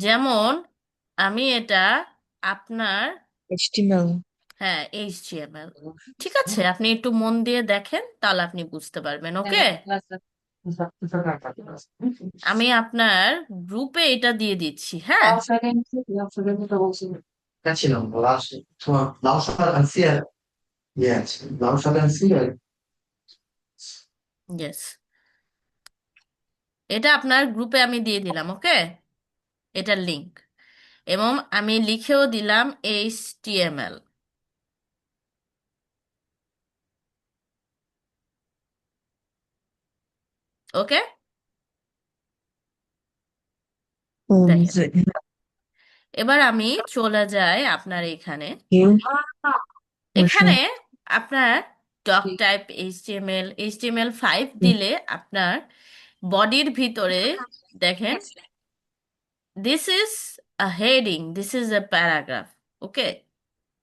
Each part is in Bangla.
যেমন আমি এটা আপনার, HTML. হ্যাঁ, এইচটিএমএল। ঠিক আছে, আপনি একটু মন দিয়ে দেখেন, তাহলে আপনি বুঝতে পারবেন। ওকে, আমি আপনার গ্রুপে এটা দিয়ে দিচ্ছি, হ্যাঁ। ইয়েস, এটা আপনার গ্রুপে আমি দিয়ে দিলাম। ওকে, এটার লিংক, এবং আমি লিখেও দিলাম এইচটিএমএল। ওকে, দেখেন। এবার আমি চলে যাই আপনার এখানে। You? এখানে Motion. আপনার ডক টাইপ এইচটিএমএল5 দিলে আপনার বডির ভিতরে দেখেন, this is a heading, this is a paragraph. Okay,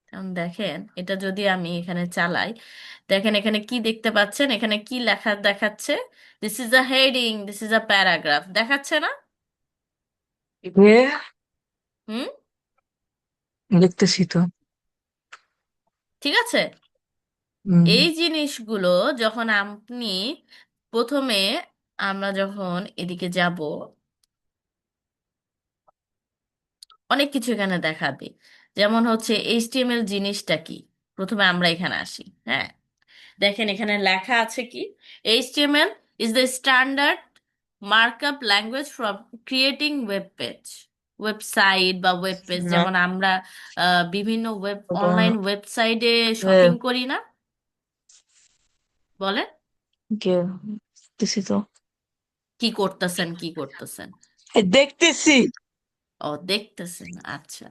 এখন দেখেন, এটা যদি আমি এখানে চালাই, দেখেন এখানে কি দেখতে পাচ্ছেন, এখানে কি লেখা দেখাচ্ছে? This is a heading, this is a paragraph দেখাচ্ছে না? Yeah. হুম, দেখতেছি তো। ঠিক আছে। হুম। এই জিনিসগুলো যখন আপনি প্রথমে, আমরা যখন এদিকে যাব, অনেক কিছু এখানে দেখাবে। যেমন হচ্ছে এইচটিএমএল জিনিসটা কি, প্রথমে আমরা এখানে আসি। হ্যাঁ, দেখেন এখানে লেখা আছে কি, HTML is the standard markup language for creating web page, website বা ওয়েব পেজ। না। যেমন আমরা বিভিন্ন অনলাইন ওয়েবসাইটে হ্যাঁ, শপিং করি না, বলেন। কে দেখতেছি তো। কি করতেছেন, কি করতেছেন? দেখতেছি। ও, দেখতেছেন, আচ্ছা।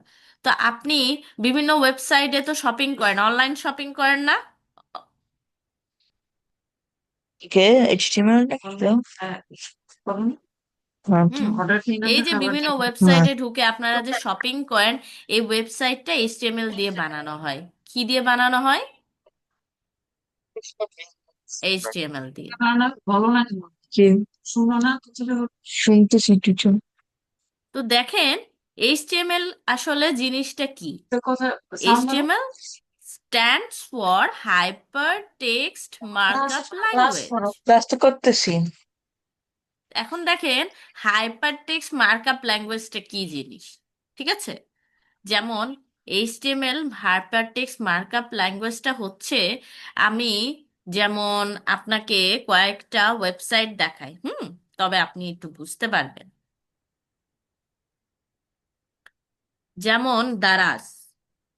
তো আপনি বিভিন্ন ওয়েবসাইটে তো শপিং করেন, অনলাইন শপিং করেন না? কে HTML দেখতে? হুম, এই যে বিভিন্ন না। ওয়েবসাইটে ঢুকে আপনারা যে শপিং করেন, এই ওয়েবসাইটটা এইচটিএমএল দিয়ে বানানো হয়। কি দিয়ে বানানো হয়? এইচটিএমএল দিয়ে। কে শুনতেছি কিছু। তো দেখেন, এইচটিএমএল আসলে জিনিসটা কি? HTML stands for hyper text markup language. ব্যস্ত করতেছি। এখন দেখেন, হাইপার টেক্সট মার্কআপ ল্যাঙ্গুয়েজটা কি জিনিস, ঠিক আছে। যেমন এইচটিএমএল হাইপারটেক্সট মার্কআপ ল্যাঙ্গুয়েজটা হচ্ছে, আমি যেমন আপনাকে কয়েকটা ওয়েবসাইট দেখাই, তবে আপনি একটু বুঝতে পারবেন। যেমন দারাজ,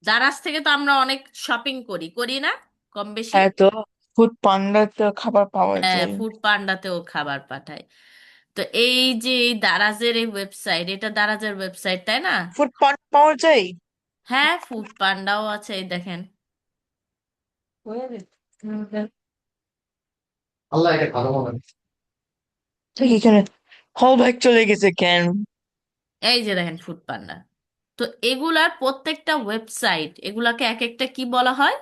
দারাজ থেকে তো আমরা অনেক শপিং করি, করি না, কম বেশি? হ্যাঁ তো, ফুড পান্ডাতে খাবার পাওয়া হ্যাঁ, যায়। ফুড পান্ডাতেও খাবার পাঠায়। তো এই যে এই দারাজের এই ওয়েবসাইট, এটা দারাজের ওয়েবসাইট, তাই না? ফুড পান্ডা পাওয়া যায়। হ্যাঁ, ফুড পান্ডাও আছে, এই দেখেন। আল্লাহ, এটা ভালো হবে। ঠিক এখানে কল ব্যাক চলে গেছে কেন? এই যে দেখেন ফুড পান্ডা। তো এগুলার প্রত্যেকটা ওয়েবসাইট, এগুলাকে এক একটা কি বলা হয়?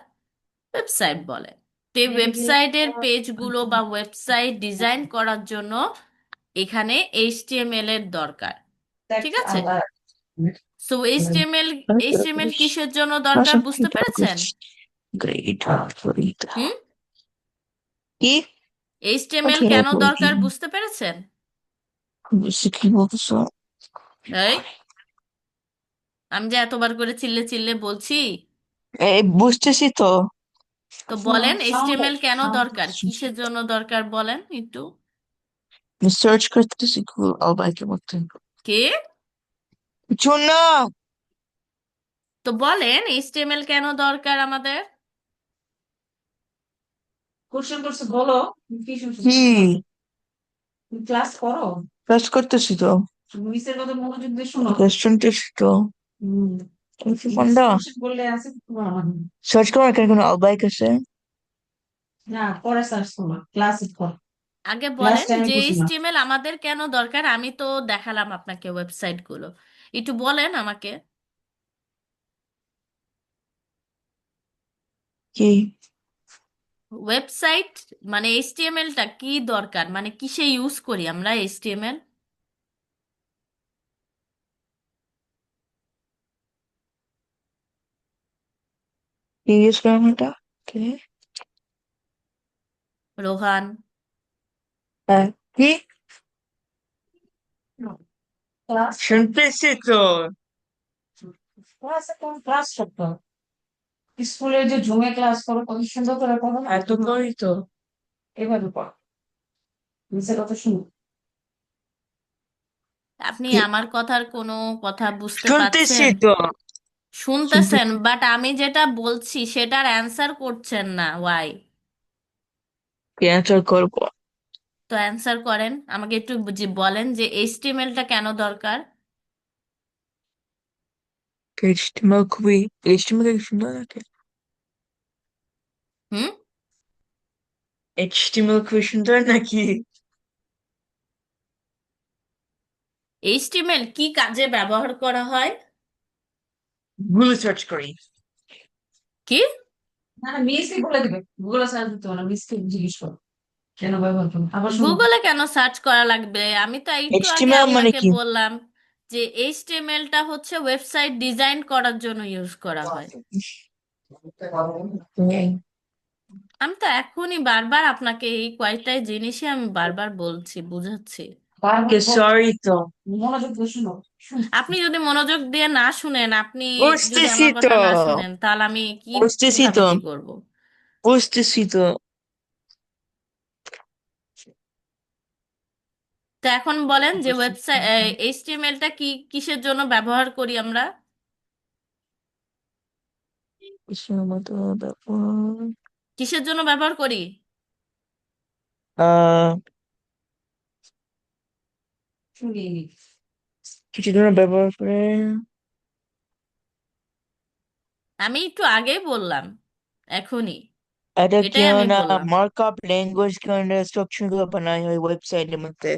ওয়েবসাইট বলে। তো এই ওয়েবসাইটের পেজগুলো বা ওয়েবসাইট ডিজাইন করার জন্য এখানে এইচটিএমএল এর দরকার। ঠিক আছে। সো এইচটিএমএল, এইচটিএমএল কিসের জন্য দরকার বুঝতে পেরেছেন? Great, great. হুম, কি? এইচটিএমএল ওকে, কেন বলি। দরকার বুঝতে পেরেছেন? বেশি কি বলছো? এই, আমি যে এতবার করে চিল্লে চিল্লে বলছি। এই বুঝতেছি তো। তো বলেন, এইচটিএমএল কেন দরকার, কিসের জন্য দরকার, বলেন একটু। সার্চ করতেছি গুগল আলবাইকের মধ্যে। কে? কিছু না। তো বলেন, এইচটিএমএল কেন দরকার আমাদের? কি? সার্চ করতেছি তো। শুনতেছি তো। কোনটা? সার্চ করার কেন, কোনো আলবাইক আছে? আগে বলেন যে এইচটিএমএল আমাদের কেন দরকার, আমি তো দেখালাম আপনাকে ওয়েবসাইট গুলো, একটু বলেন আমাকে। কি? ওয়েবসাইট মানে এইচটিএমএলটা কি দরকার, মানে কিসে ইউজ করি আমরা এইচটিএমএল? ইংলিশ গ্রামারটা কে? রোহান। হ্যাঁ, কি শুনতেছি তো। ক্লাসে কোন ক্লাস করতো? স্কুলে যে জুমে ক্লাস করো কত সুন্দর করে পড়ো না, এত করি তো। এভাবে পড়ো, নিচের কথা শুনো। আপনি কি আমার কথার কোনো কথা বুঝতে শুনতেছি পাচ্ছেন? তো। শুনতেছেন, শুনতেছি। বাট আমি যেটা বলছি সেটার অ্যান্সার করছেন না, ওয়াই? ক্যান্সেল করবো। তো অ্যান্সার করেন, আমাকে একটু বলেন যে এইচটিএমএলটা কেন দরকার। এইচটিএমএল খুবই, এইচটিএমএল কি সুন্দর লাগে? হুম? এইচটিএমএল খুবই সুন্দর নাকি? এইচটিএমএল কি কাজে ব্যবহার করা হয়? গুগল সার্চ করি। কি? না না, মিসকে বলে দিবে, গুগলে সার্চ দিতে হবে না, মিসকে জিজ্ঞেস করো কেন ব্যবহার করো। আবার শুনো, গুগলে কেন সার্চ করা লাগবে? আমি তো একটু আগে এইচটিএমএল মানে আপনাকে কি? বললাম যে এইচটিএমএলটা হচ্ছে ওয়েবসাইট ডিজাইন করার জন্য ইউজ করা হয়। আমি তো এখনই বারবার আপনাকে এই কয়েকটাই জিনিসই আমি বারবার বলছি, বুঝাচ্ছি। ওকে সরি তো। মনোযোগ দিয়ে শুনো। আপনি যদি মনোযোগ দিয়ে না শুনেন, আপনি যদি বুঝতেছি আমার তো। কথা না শুনেন, তাহলে আমি বুঝতেছি কিভাবে তো। কি করব? বুঝতেছি তো। তো এখন বলেন যে ওয়েবসাইট এইচটিএমএলটা কি কিসের জন্য ব্যবহার করি আমরা? কিসের মতো ব্যাপার? কিসের জন্য ব্যবহার করি? আহ কিছু জন ব্যবহার করে। আমি একটু আগেই বললাম, এখনই এটা এটাই কেউ আমি না, বললাম। মার্কআপ ল্যাঙ্গুয়েজ কেউ না, স্ট্রাকচার গুলো বানায় হয় ওয়েবসাইটের মধ্যে।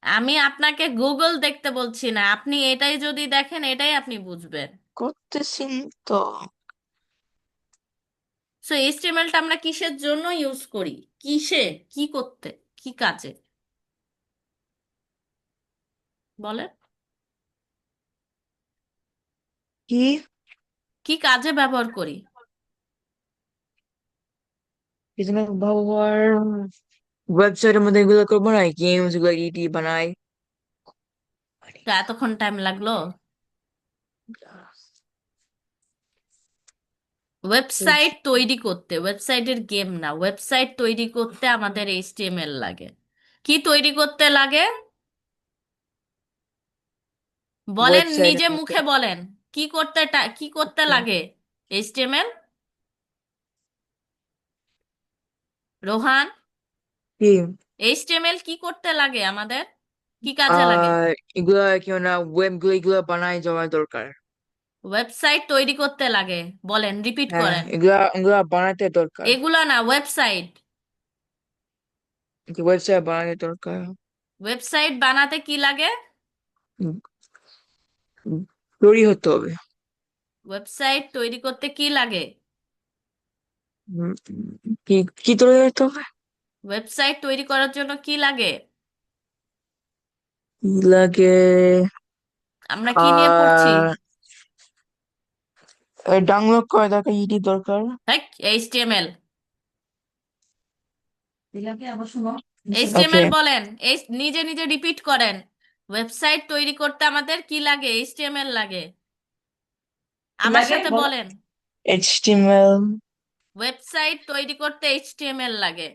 আমি আপনাকে গুগল দেখতে বলছি না, আপনি এটাই যদি দেখেন এটাই আপনি বুঝবেন। করতেছি তো। সো এইচটিএমএলটা আমরা কিসের জন্য ইউজ করি? কিসে, কি করতে, কি কাজে? বলেন। কি কি কাজে ব্যবহার করি? কিছু না ব্যবহার, ওয়েবসাইটের মধ্যে এগুলো করবো না, গেমস গুলো ইডি বানাই। তো এতক্ষণ টাইম লাগলো ওয়েবসাইট তৈরি করতে? ওয়েবসাইটের গেম না, ওয়েবসাইট তৈরি করতে আমাদের এইচটিএমএল লাগে। কি তৈরি করতে লাগে? বলেন, ওয়েবসাইটের নিজে মধ্যে মুখে বলেন। কি করতে লাগে এইচটিএমএল? রোহান, কি এইচটিএমএল কি করতে লাগে আমাদের? কি কাজে লাগে? আর এগুলা কেউ না, ওয়েব গুলো এগুলো বানাই যাওয়া দরকার। ওয়েবসাইট তৈরি করতে লাগে। বলেন, রিপিট হ্যাঁ, করেন। এগুলা এগুলা বানাতে দরকার। এগুলা না, ওয়েবসাইট। ওয়েবসাইট বানাতে দরকার। ওয়েবসাইট বানাতে কি লাগে? উম, তৈরি হতে হবে। ওয়েবসাইট তৈরি করতে কি লাগে? উম, কি কি তৈরি হতে হবে? ওয়েবসাইট তৈরি করার জন্য কি লাগে? কি লাগে? আমরা কি নিয়ে পড়ছি? আর ডাউনলোড করা দরকার, ইডি দরকার। এইচটিএমএল। দিলাম কি আবার শুনো। ওকে। এইচটিএমএল বলেন, এই নিজে নিজে রিপিট করেন। ওয়েবসাইট তৈরি করতে আমাদের কি লাগে? এইচটিএমএল লাগে। আমার লাগে সাথে বলো। বলেন। এইচটিএমএল। ওয়েবসাইট তৈরি করতে এইচটিএমএল লাগে।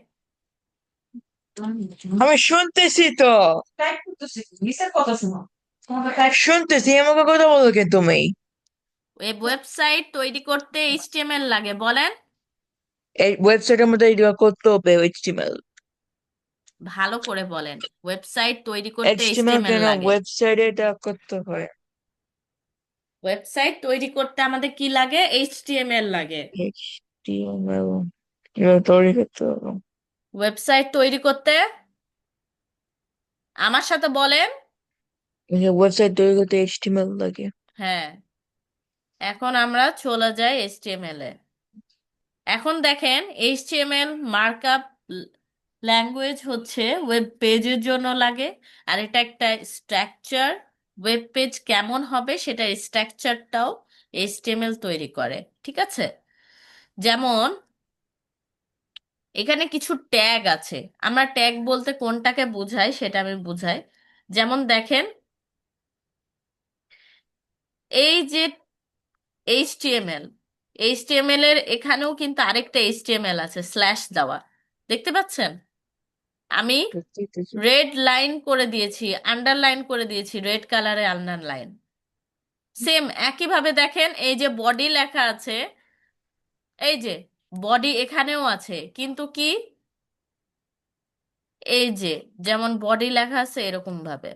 আমি শুনতেছি তো। টাইপ করতেছি, নিচের কথা শুনো। শুনতেছি, আমাকে কথা বলো কে তুমি? ওয়েবসাইট তৈরি করতে এইচটিএমএল লাগে, বলেন। এই ওয়েবসাইটের মধ্যে এটা করতে হবে এইচটিএমএল। ভালো করে বলেন। ওয়েবসাইট তৈরি করতে এইচটিএমএল এইচটিএমএল কেন লাগে। ওয়েবসাইটে এটা করতে হয়? ওয়েবসাইট তৈরি করতে আমাদের কি লাগে? এইচটিএমএল লাগে। এইচটিএমএল এটা তৈরি করতে হবে। ওয়েবসাইট তৈরি করতে, আমার সাথে বলেন। ওয়েবসাইট তৈরি করতে এইচটিএমএল লাগে। হ্যাঁ। এখন আমরা চলে যাই এইচটিএমএল এ। এখন দেখেন, এইচটিএমএল মার্কআপ ল্যাঙ্গুয়েজ হচ্ছে ওয়েব পেজের জন্য লাগে। আর এটা একটা স্ট্রাকচার। ওয়েব পেজ কেমন হবে সেটার স্ট্রাকচারটাও এইচটিএমএল তৈরি করে। ঠিক আছে? যেমন এখানে কিছু ট্যাগ আছে। আমরা ট্যাগ বলতে কোনটাকে বোঝাই সেটা আমি বুঝাই। যেমন দেখেন, এই যে এইচটিএমএল, এইচটিএমএল এর এখানেও কিন্তু আরেকটা এইচটিএমএল আছে স্ল্যাশ দেওয়া, দেখতে পাচ্ছেন? আমি দেখতেছি। রেড লাইন করে দিয়েছি, আন্ডারলাইন করে দিয়েছি, রেড কালারে আন্ডারলাইন। সেম একইভাবে দেখেন, এই যে বডি লেখা আছে, এই যে বডি এখানেও আছে, কিন্তু কি, এই যে যেমন বডি লেখা আছে এরকম ভাবে।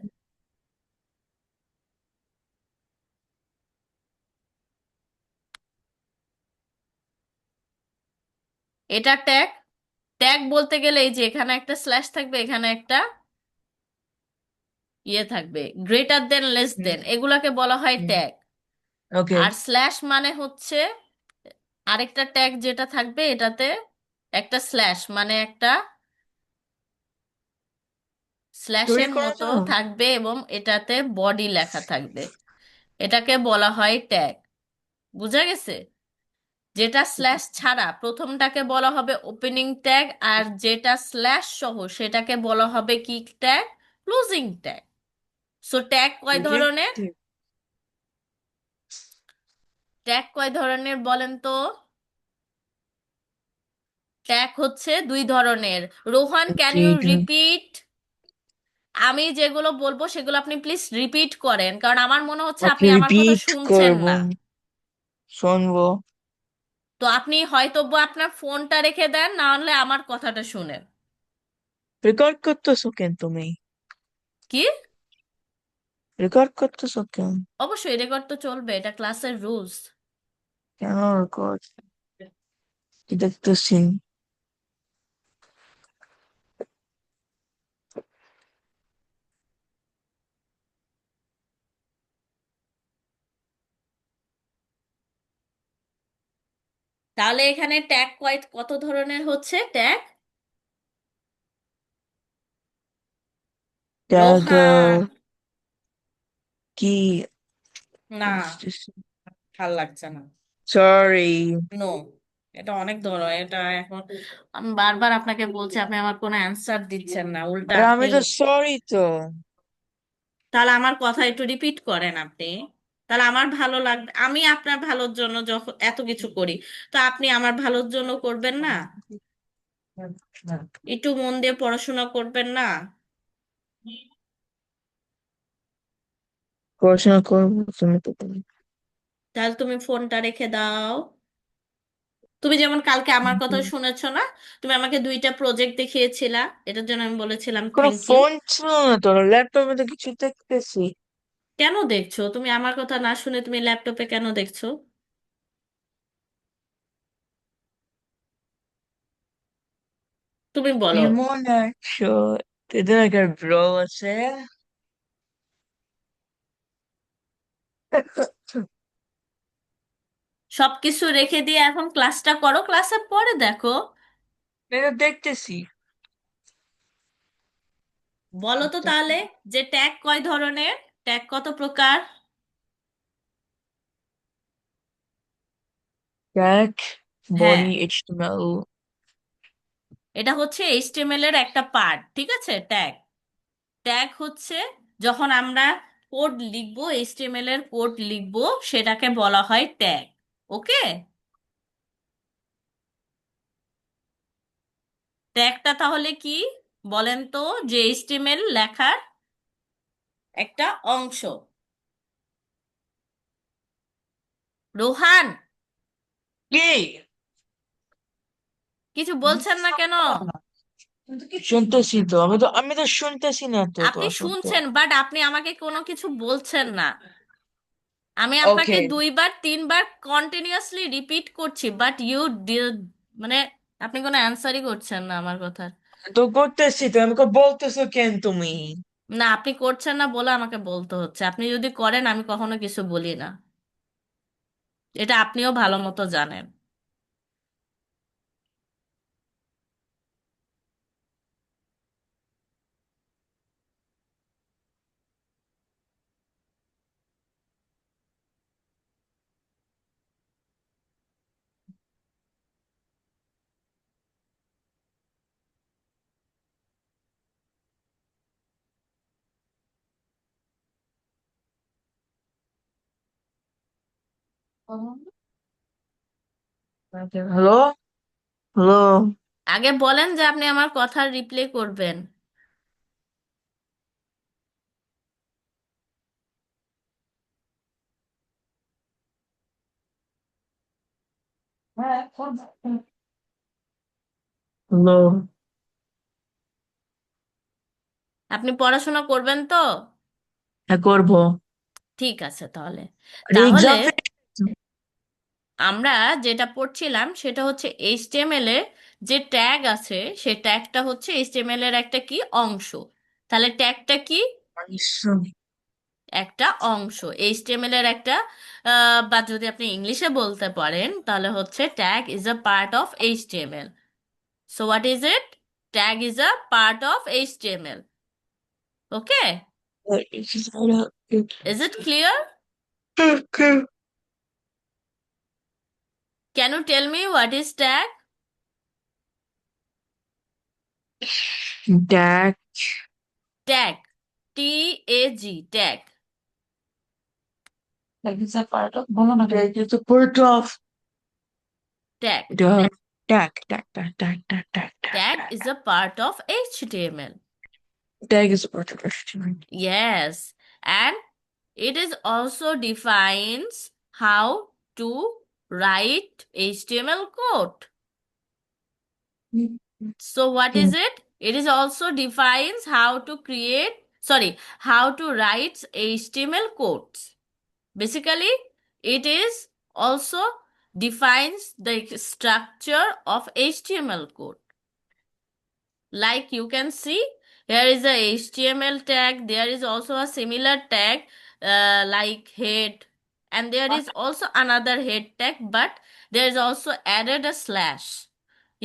এটা ট্যাগ। ট্যাগ বলতে গেলে এই যে এখানে একটা স্ল্যাশ থাকবে, এখানে একটা ইয়ে থাকবে, গ্রেটার দেন লেস দেন, এগুলাকে বলা হয় ট্যাগ। ওকে। আর স্ল্যাশ মানে হচ্ছে আরেকটা ট্যাগ যেটা থাকবে, এটাতে একটা স্ল্যাশ মানে একটা তৈরি স্ল্যাশের করার মতো জন্য। থাকবে এবং এটাতে বডি লেখা থাকবে, এটাকে বলা হয় ট্যাগ। বুঝা গেছে? যেটা স্ল্যাশ ছাড়া প্রথমটাকে বলা হবে ওপেনিং ট্যাগ, আর যেটা স্ল্যাশ সহ সেটাকে বলা হবে কি tag? Closing tag. So tag কয় ধরনের? ডিটেকটিভ। ট্যাগ কয় ধরনের বলেন তো? ট্যাগ হচ্ছে দুই ধরনের। Rohan, can you repeat? আমি যেগুলো বলবো সেগুলো আপনি প্লিজ রিপিট করেন, কারণ আমার মনে হচ্ছে ওকে, আপনি আমার কথা রিপিট শুনছেন করব। না। শুনবো। তো আপনি হয়তো বা আপনার ফোনটা রেখে দেন, না হলে আমার কথাটা শুনেন। রেকর্ড করতেছো কেন তুমি? কি? রেকর্ড করতেছো কেন? অবশ্যই রেকর্ড তো চলবে, এটা ক্লাসের রুলস। কেন রেকর্ড? কি দেখতেছি? তাহলে এখানে ট্যাগ কত ধরনের হচ্ছে ট্যাগ? ট্যাগ রোহান, কি? না, ভাল লাগছে না। সরি। নো, এটা অনেক ধরনের, এটা এখন আমি বারবার আপনাকে বলছি, আপনি আমার কোনো অ্যান্সার দিচ্ছেন না, উল্টা আরে আপনি। আমি তো সরি তো। তাহলে আমার কথা একটু রিপিট করেন আপনি। তাহলে আমার ভালো লাগবে, আমি আপনার ভালোর জন্য যখন এত কিছু করি, তো আপনি আমার ভালোর জন্য করবেন না? একটু মন দিয়ে পড়াশোনা করবেন না? পড়াশোনা করবো, তুমি তো বলো। তাহলে তুমি ফোনটা রেখে দাও। তুমি যেমন কালকে আমার কথা শুনেছো না? তুমি আমাকে দুইটা প্রজেক্ট দেখিয়েছিলা, এটার জন্য আমি বলেছিলাম কোনো থ্যাংক ইউ। ফোন ছিল না তো, ল্যাপটপে তো কিছু দেখতেছি। কেন দেখছো তুমি আমার কথা না শুনে, তুমি ল্যাপটপে কেন দেখছো? তুমি বলো। কেমন আছো? এদের একটা ব্রো আছে। সবকিছু রেখে দিয়ে এখন ক্লাসটা করো, ক্লাসের পরে দেখো। এটা দেখতেছি। বলো তো তাহলে, যে ট্যাগ কয় ধরনের, ট্যাগ কত প্রকার? ট্যাগ, হ্যাঁ, বডি, এইচটিএমএল। এটা হচ্ছে এইচটিএমএল এর একটা পার্ট, ঠিক আছে? ট্যাগ, ট্যাগ হচ্ছে যখন আমরা কোড লিখবো, এইচটিএমএল এর কোড লিখবো, সেটাকে বলা হয় ট্যাগ। ওকে? ট্যাগটা তাহলে কি বলেন তো? যে এইচটিএমএল লেখার একটা অংশ। রোহান, কি? কিছু বলছেন না কেন? শুনতেছি তো, আমি তো শুনতেছি না তো আপনি কথা তো। শুনছেন, বাট আপনি আমাকে কোনো কিছু বলছেন না। আমি আপনাকে ওকে। দুইবার তিনবার কন্টিনিউয়াসলি রিপিট করছি, বাট ইউ, মানে আপনি কোনো অ্যান্সারই করছেন না আমার কথা। তো করতেছি তো, আমাকে বলতেছো কেন তুমি? না, আপনি করছেন না বলে আমাকে বলতে হচ্ছে। আপনি যদি করেন আমি কখনো কিছু বলি না, এটা আপনিও ভালো মতো জানেন। Hello, hello. আগে বলেন যে আপনি আমার কথার রিপ্লে করবেন। হ্যাঁ, হ্যালো। আপনি পড়াশোনা করবেন তো? হ্যাঁ, করবো। ঠিক আছে তাহলে। আরে তাহলে এক্সাম। আমরা যেটা পড়ছিলাম সেটা হচ্ছে এইচটিএমএল এর যে ট্যাগ আছে, সে ট্যাগটা হচ্ছে এইচটিএমএল এর একটা কি অংশ। তাহলে ট্যাগটা কি? একটা অংশ, এইচটিএমএল এর একটা বা যদি আপনি ইংলিশে বলতে পারেন তাহলে হচ্ছে tag is a part of HTML. So what is it? Tag is a part of HTML. Okay, is it clear? Can you tell me what is tag? That tag, T A G, tag. is a part of that is a part of tag, the tag. Tag is a part of HTML. Tag is a part of HTML. Yes, and it is also defines how to write HTML code. So what is it? It is also defines how to create, sorry, how to write HTML codes. Basically, it is also defines the structure of HTML code. Like you can see, here is a HTML tag. There is also a similar tag like head, and there is also another head tag, but there is also added a slash.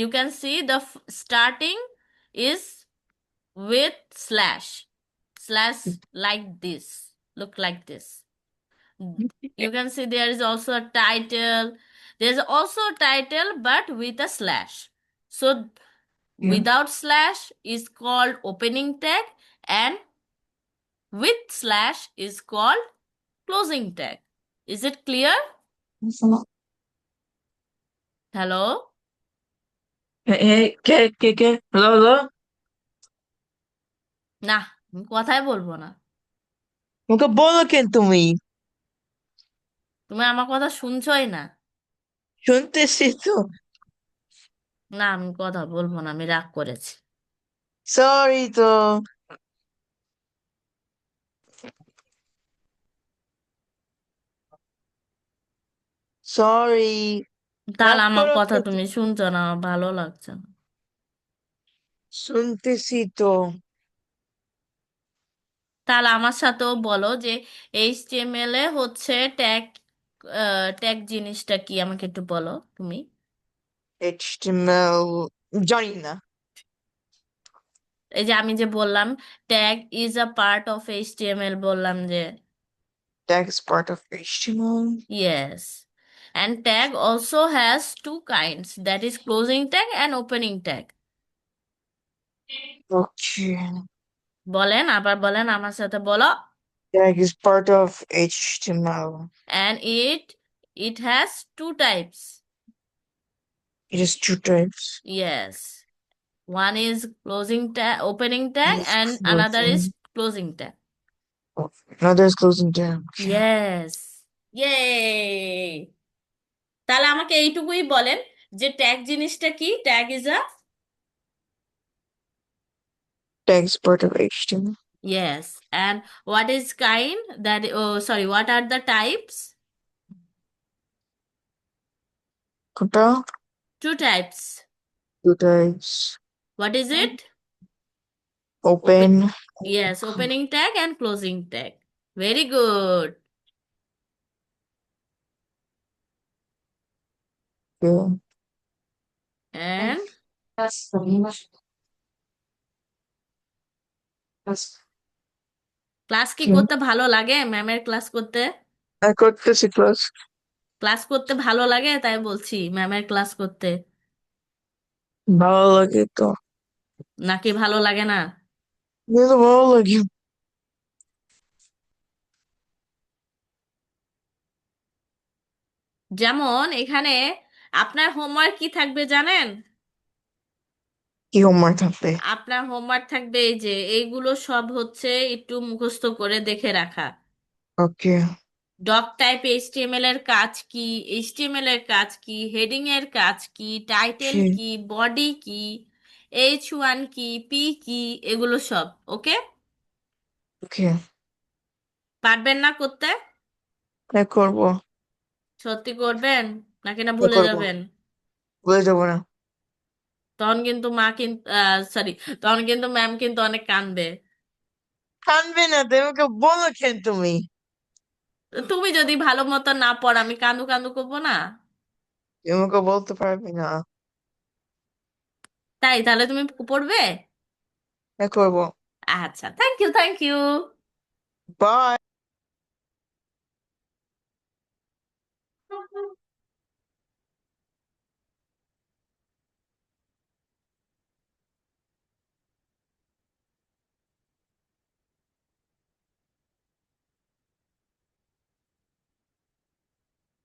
You can see the starting is with slash, slash like this, look like this. You can see there is also a title. There is also a title, but with a slash. So Yeah. without slash is called opening tag, and with slash is called closing tag. Is it clear? Hello? Hey, K? Hello? না, আমি কথাই বলবো না। আমাকে বলো কেন তুমি? তুমি আমার কথা শুনছই না। শুনতেছি তো। না, আমি কথা বলবো না, আমি রাগ করেছি। সরি তো। সরি। তাহলে রাগ আমার করো কথা কেন তুমি তুমি? শুনছো না, আমার ভালো লাগছে না। শুনতেছি তো। তাহলে আমার সাথেও বলো যে এইচটিএমএল এ হচ্ছে ট্যাগ, ট্যাগ জিনিসটা কি আমাকে একটু বলো তুমি। HTML জানি না। এই যে আমি যে বললাম tag is a part of HTML, বললাম যে Tag is part of HTML. yes. And tag also has two kinds, that is closing tag and opening tag. Okay. বলেন, আবার বলেন আমার সাথে বলো। Tag is part of HTML. And it has two types. It is two types. Yes. One is closing tag, opening tag, Yes, and another is closing. closing tag. Another is closing tag. Okay. Yes. Yay! তাহলে আমাকে এইটুকুই বলেন যে ট্যাগ জিনিসটা কি? Tag is a, Tag is part of HTML. yes. And what is kind that, oh, sorry, what are the types? Compare Two types. two types. What is it? Open, Open. yes, opening tag and closing tag. Very good. Yeah. And class কি Okay. করতে ভালো লাগে? ম্যামের ক্লাস করতে? I got this class. Class করতে ভালো লাগে তাই বলছি, ম্যামের ক্লাস করতে। ভালো লাগে তো। নাকি ভালো লাগে না? কিন্তু ভালো লাগে। যেমন এখানে আপনার হোমওয়ার্ক কি থাকবে জানেন? কি হোমওয়ার্ক থাকবে? আপনার হোমওয়ার্ক থাকবে এই যে এইগুলো সব হচ্ছে একটু মুখস্থ করে দেখে রাখা। ওকে। ডক টাইপ এইচটিএমএল এর কাজ কি, এইচটিএমএল এর কাজ কি, হেডিং এর কাজ কি, টাইটেল ওকে। কি, বডি কি, H1 কি, পি কি, এগুলো সব। ওকে? ওকে। পারবেন না করতে? হ্যাঁ, করবো। সত্যি করবেন নাকি না হ্যাঁ, ভুলে করবো। যাবেন? ভুলে যাবো না। তখন কিন্তু মা কিন্তু, সরি, তখন কিন্তু ম্যাম কিন্তু অনেক কাঁদবে। কানবে না, তুমি বলো কেন তুমি? তুমি যদি ভালো মতো না পড়, আমি কান্দু কান্দু করবো না? তুমি বলতে পারবে না। তাই তাহলে তুমি পড়বে? হ্যাঁ, করবো। আচ্ছা, thank you, thank you. By.